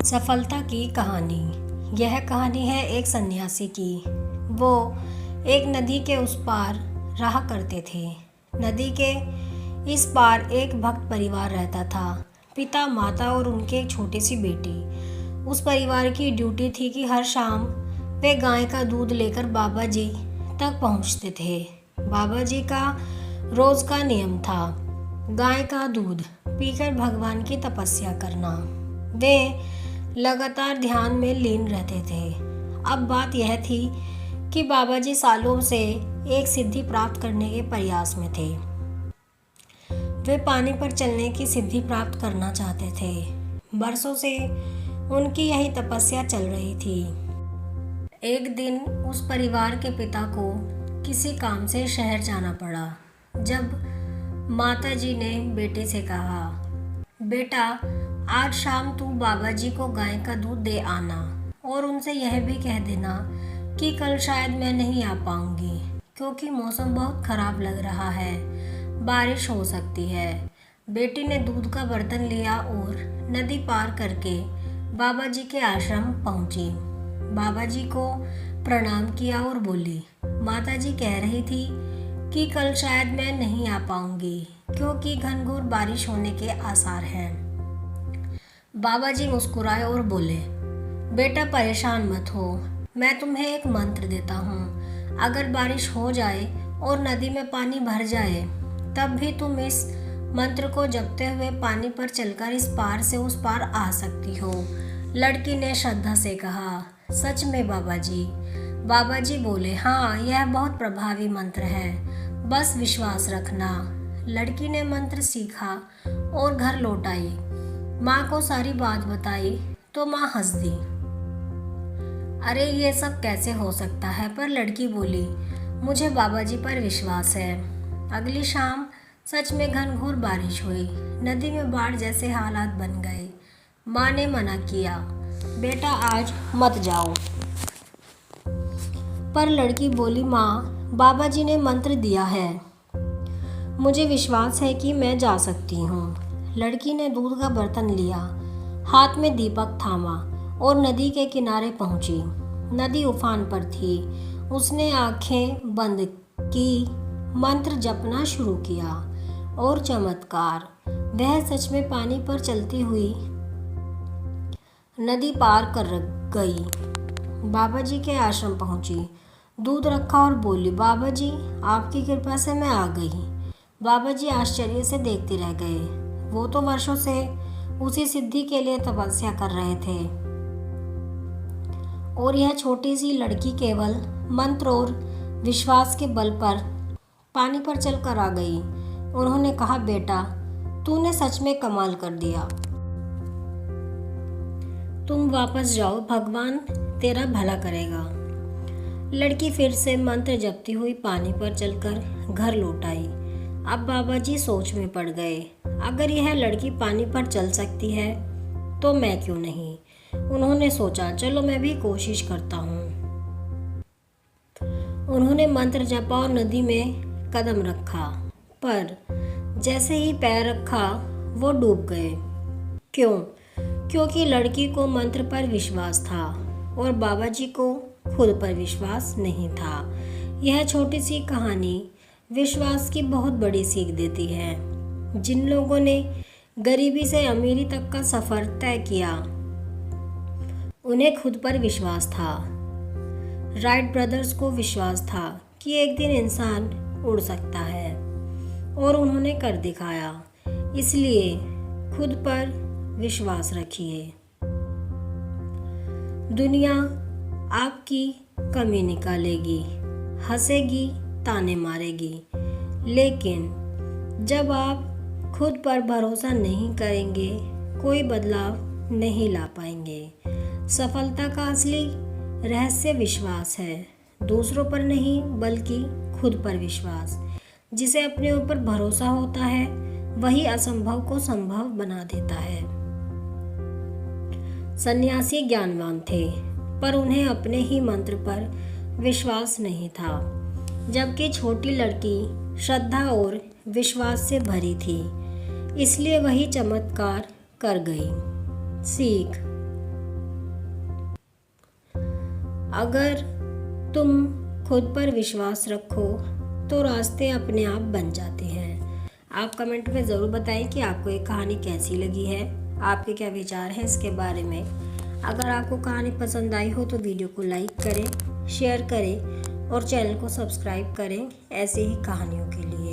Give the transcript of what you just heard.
सफलता की कहानी। यह कहानी है एक सन्यासी की। वो एक नदी के उस पार रहा करते थे। नदी के इस पार एक भक्त परिवार रहता था। पिता, माता और उनकी एक छोटी सी बेटी। उस परिवार की ड्यूटी थी कि हर शाम वे गाय का दूध लेकर बाबा जी तक पहुंचते थे। बाबा जी का रोज का नियम था गाय का दूध पीकर भगवान की तपस्या करना। वे लगातार ध्यान में लीन रहते थे। अब बात यह थी कि बाबा जी सालों से एक सिद्धि प्राप्त करने के प्रयास में थे। वे पानी पर चलने की सिद्धि प्राप्त करना चाहते थे। बरसों से उनकी यही तपस्या चल रही थी। एक दिन उस परिवार के पिता को किसी काम से शहर जाना पड़ा। जब माता जी ने बेटे से कहा, बेटा, आज शाम तू बाबा जी को गाय का दूध दे आना और उनसे यह भी कह देना कि कल शायद मैं नहीं आ पाऊंगी क्योंकि मौसम बहुत खराब लग रहा है, बारिश हो सकती है। बेटी ने दूध का बर्तन लिया और नदी पार करके बाबा जी के आश्रम पहुंची। बाबा जी को प्रणाम किया और बोली, माता जी कह रही थी कि कल शायद मैं नहीं आ पाऊंगी क्योंकि घनघोर बारिश होने के आसार हैं। बाबा जी मुस्कुराए और बोले, बेटा परेशान मत हो, मैं तुम्हें एक मंत्र देता हूँ। अगर बारिश हो जाए और नदी में पानी भर जाए तब भी तुम इस मंत्र को जपते हुए पानी पर चलकर इस पार से उस पार आ सकती हो। लड़की ने श्रद्धा से कहा, सच में बाबा जी? बाबा जी बोले, हाँ, यह बहुत प्रभावी मंत्र है, बस विश्वास रखना। लड़की ने मंत्र सीखा और घर लौट आई। माँ को सारी बात बताई तो माँ हंस दी। अरे ये सब कैसे हो सकता है? पर लड़की बोली, मुझे बाबा जी पर विश्वास है। अगली शाम सच में घनघोर बारिश हुई। नदी में बाढ़ जैसे हालात बन गए। माँ ने मना किया, बेटा आज मत जाओ। पर लड़की बोली, माँ, बाबा जी ने मंत्र दिया है, मुझे विश्वास है कि मैं जा सकती हूँ। लड़की ने दूध का बर्तन लिया, हाथ में दीपक थामा और नदी के किनारे पहुंची। नदी उफान पर थी। उसने आंखें बंद की, मंत्र जपना शुरू किया और चमत्कार, वह सच में पानी पर चलती हुई नदी पार कर गई। बाबा जी के आश्रम पहुंची, दूध रखा और बोली, बाबा जी, आपकी कृपा से मैं आ गई। बाबा जी आश्चर्य से देखते रह गए। वो तो वर्षों से उसी सिद्धि के लिए तपस्या कर रहे थे और यह छोटी सी लड़की केवल मंत्र और विश्वास के बल पर पानी पर चलकर आ गई। उन्होंने कहा, बेटा, तूने सच में कमाल कर दिया। तुम वापस जाओ, भगवान तेरा भला करेगा। लड़की फिर से मंत्र जपती हुई पानी पर चलकर घर लौट आई। अब बाबा जी सोच में पड़ गए, अगर यह लड़की पानी पर चल सकती है तो मैं क्यों नहीं। उन्होंने सोचा, चलो मैं भी कोशिश करता हूँ। उन्होंने मंत्र जपा और नदी में कदम रखा, पर जैसे ही पैर रखा वो डूब गए। क्यों? क्योंकि लड़की को मंत्र पर विश्वास था और बाबा जी को खुद पर विश्वास नहीं था। यह छोटी सी कहानी विश्वास की बहुत बड़ी सीख देती है। जिन लोगों ने गरीबी से अमीरी तक का सफर तय किया, उन्हें खुद पर विश्वास था। राइट ब्रदर्स को विश्वास था कि एक दिन इंसान उड़ सकता है और उन्होंने कर दिखाया। इसलिए खुद पर विश्वास रखिए। दुनिया आपकी कमी निकालेगी, हंसेगी, ताने मारेगी, लेकिन जब आप खुद पर भरोसा नहीं करेंगे, कोई बदलाव नहीं ला पाएंगे। सफलता का असली रहस्य विश्वास है, दूसरों पर नहीं बल्कि खुद पर विश्वास। जिसे अपने ऊपर भरोसा होता है वही असंभव को संभव बना देता है। सन्यासी ज्ञानवान थे, पर उन्हें अपने ही मंत्र पर विश्वास नहीं था, जबकि छोटी लड़की श्रद्धा और विश्वास से भरी थी, इसलिए वही चमत्कार कर गई। सीख, अगर तुम खुद पर विश्वास रखो तो रास्ते अपने आप बन जाते हैं। आप कमेंट में ज़रूर बताएं कि आपको ये कहानी कैसी लगी है, आपके क्या विचार हैं इसके बारे में। अगर आपको कहानी पसंद आई हो तो वीडियो को लाइक करें, शेयर करें और चैनल को सब्सक्राइब करें ऐसे ही कहानियों के लिए।